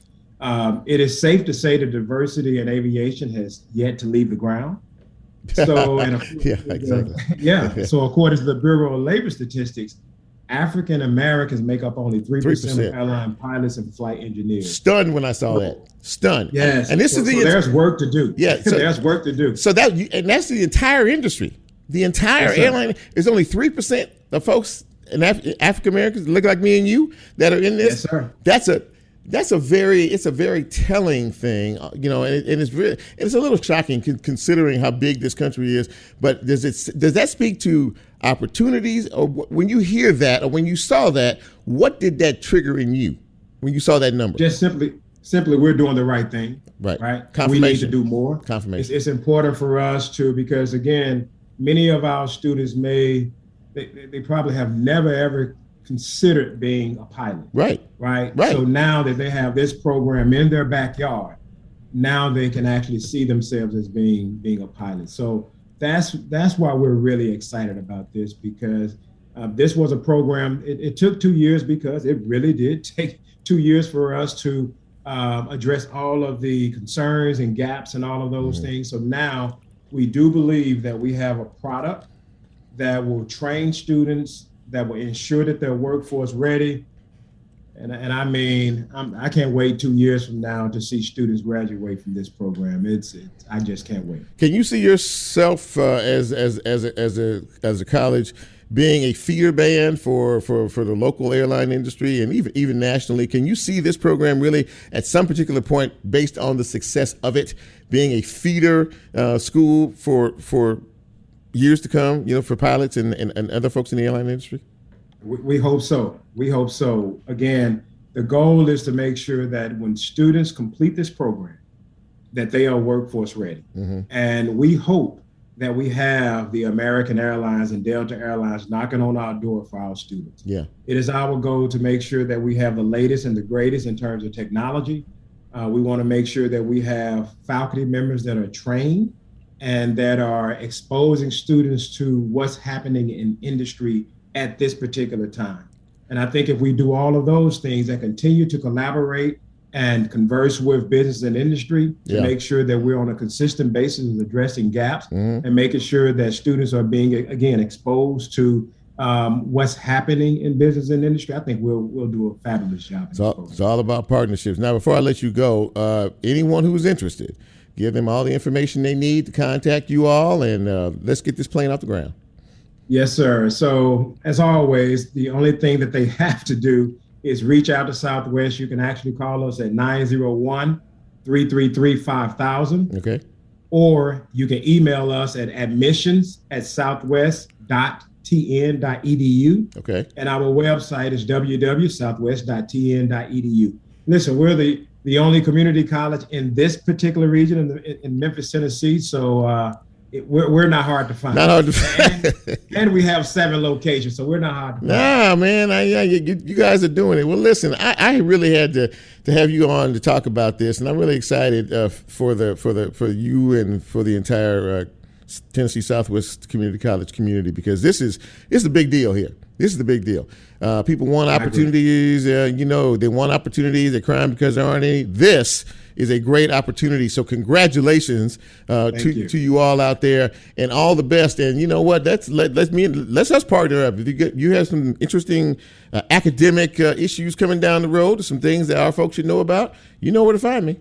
It is safe to say the diversity in aviation has yet to leave the ground. So, and exactly. So according to the Bureau of Labor Statistics, African Americans make up only 3% of airline pilots and flight engineers. Stunned when I saw that. Stunned. Yes. And this is there's work to do. Yeah. So, there's work to do. So that's the entire industry. The entire airline is only 3% of folks and African Americans look like me and you that are in this. Yes, sir. It's a very telling thing, and it's a little shocking considering how big this country is. But does that speak to opportunities, or when you hear that, or when you saw that, what did that trigger in you when you saw that number? Just simply, we're doing the right thing, right? We need to do more. Confirmation. It's important for us because again, many of our students they probably have never ever considered being a pilot. Right. So now that they have this program in their backyard, now they can actually see themselves as being a pilot. So that's why we're really excited about this, because this was a program. It took 2 years because it really did take 2 years for us to address all of the concerns and gaps and all of those things. So now we do believe that we have a product that will train students, that will ensure that their workforce ready. And I mean, I can't wait 2 years from now to see students graduate from this program. I just can't wait. Can you see yourself as a college being a feeder band for the local airline industry and even nationally? Can you see this program really at some particular point, based on the success of it, being a feeder school for years to come, for pilots and other folks in the airline industry? We hope so. Again, the goal is to make sure that when students complete this program, that they are workforce ready. And we hope that we have the American Airlines and Delta Airlines knocking on our door for our students. Yeah. It is our goal to make sure that we have the latest and the greatest in terms of technology. We want to make sure that we have faculty members that are trained and that are exposing students to what's happening in industry at this particular time. And I think if we do all of those things and continue to collaborate and converse with business and industry to make sure that we're on a consistent basis of addressing gaps and making sure that students are being, again, exposed to what's happening in business and industry, I think we'll do a fabulous job. It's all about partnerships. Now, before I let you go, anyone who's interested, give them all the information they need to contact you all, and let's get this plane off the ground. Yes, sir. So as always, the only thing that they have to do is reach out to Southwest. You can actually call us at 901-333-5000. Okay. Or you can email us at admissions@southwest.tn.edu. Okay. And our website is www.southwest.tn.edu. Listen, we're the only community college in this particular region in Memphis, Tennessee. So we're not hard to find. Not hard to find. And we have 7 locations, so we're not hard to find. Nah, man, you guys are doing it. Well, listen, I really had to have you on to talk about this, and I'm really excited for you and for the entire Tennessee Southwest Community College community, because this is a big deal here. This is the big deal. People want opportunities. They want opportunities. They're crying because there aren't any. This is a great opportunity. So congratulations to you all out there, and all the best. And you know what? Let's us partner up. If you have some interesting academic issues coming down the road, some things that our folks should know about, you know where to find me.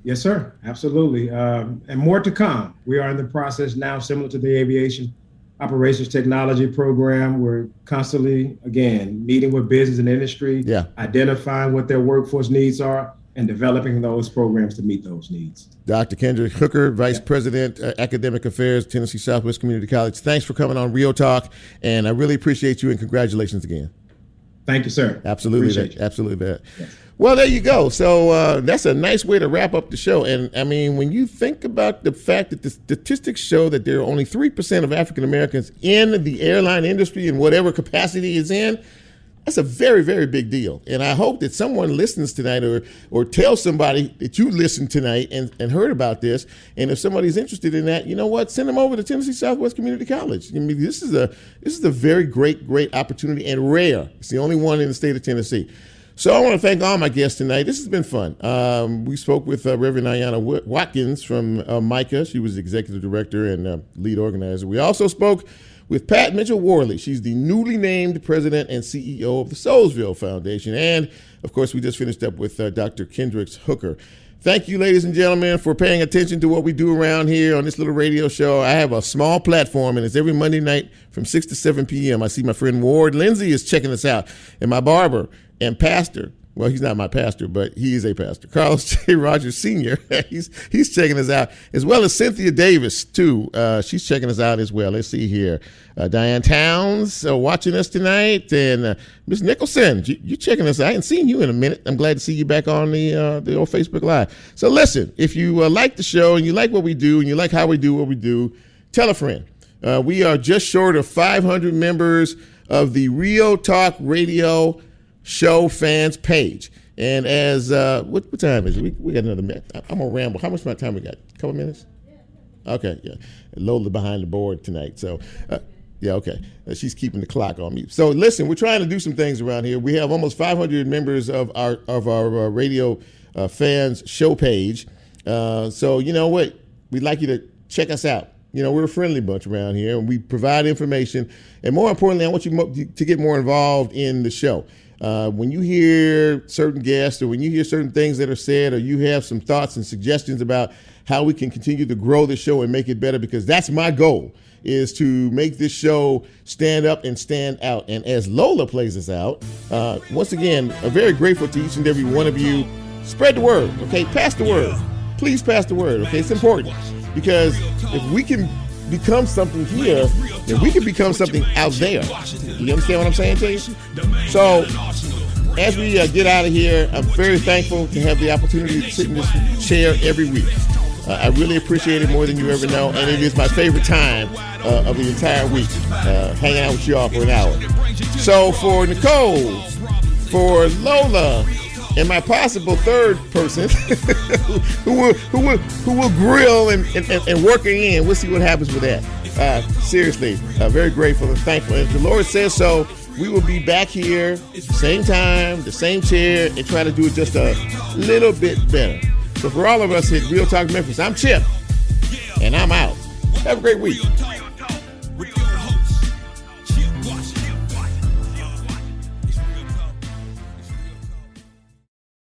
Yes, sir. Absolutely. And more to come. We are in the process now, similar to the aviation operations technology program. We're constantly, again, meeting with business and industry, identifying what their workforce needs are, and developing those programs to meet those needs. Dr. Kendricks Hooker, Vice President, Academic Affairs, Tennessee Southwest Community College. Thanks for coming on Real Talk, and I really appreciate you, and congratulations again. Thank you, sir. Absolutely. Absolutely. Yes. Well, there you go. So that's a nice way to wrap up the show. And I mean, when you think about the fact that the statistics show that there are only 3% of African Americans in the airline industry in whatever capacity is in, that's a very, very big deal. And I hope that someone listens tonight or tells somebody that you listened tonight and heard about this. And if somebody's interested in that, you know what? Send them over to Tennessee Southwest Community College. I mean, this is a very great opportunity, and rare. It's the only one in the state of Tennessee. So I want to thank all my guests tonight. This has been fun. We spoke with Reverend Ayanna Watkins from MICA. She was the executive director and lead organizer. We also spoke with Pat Mitchell-Worley. She's the newly named president and CEO of the Soulsville Foundation. And, of course, we just finished up with Dr. Kendricks Hooker. Thank you, ladies and gentlemen, for paying attention to what we do around here on this little radio show. I have a small platform, and it's every Monday night from 6 to 7 p.m. I see my friend Ward Lindsay is checking us out, and my barber and pastor, well, he's not my pastor, but he is a pastor, Carlos J. Rogers Sr., he's checking us out, as well as Cynthia Davis, too. She's checking us out as well. Let's see here. Diane Towns watching us tonight, and Miss Nicholson, you checking us out. I haven't seen you in a minute. I'm glad to see you back on the old Facebook Live. So listen, if you like the show and you like what we do and you like how we do what we do, tell a friend. We are just short of 500 members of the Real Talk Radio Show fans page. And as what time is it? We got another minute. I'm gonna ramble. How much more time we got? A couple minutes? Okay, yeah. Lola behind the board tonight. So yeah, okay. She's keeping the clock on me. So listen, we're trying to do some things around here. We have almost 500 members of our radio fans show page. So you know what? We'd like you to check us out. You know, we're a friendly bunch around here, and we provide information. And more importantly, I want you to get more involved in the show. When you hear certain guests or when you hear certain things that are said, or you have some thoughts and suggestions about how we can continue to grow the show and make it better, because that's my goal, is to make this show stand up and stand out. And as Lola plays us out, once again, I'm very grateful to each and every one of you. Spread the word, okay? Pass the word. Please pass the word, okay? It's important, because if we can become something here, then we can become something out there. You understand what I'm saying to you? So as we get out of here, I'm very thankful to have the opportunity to sit in this chair every week. I really appreciate it more than you ever know, and it is my favorite time of the entire week, hanging out with you all for an hour. So for Nicole, for Lola, and my possible third person who will grill and work her in. We'll see what happens with that. Seriously, very grateful and thankful. If the Lord says so, we will be back here, same time, the same chair, and try to do it just a little bit better. So for all of us at Real Talk Memphis, I'm Chip, and I'm out. Have a great week.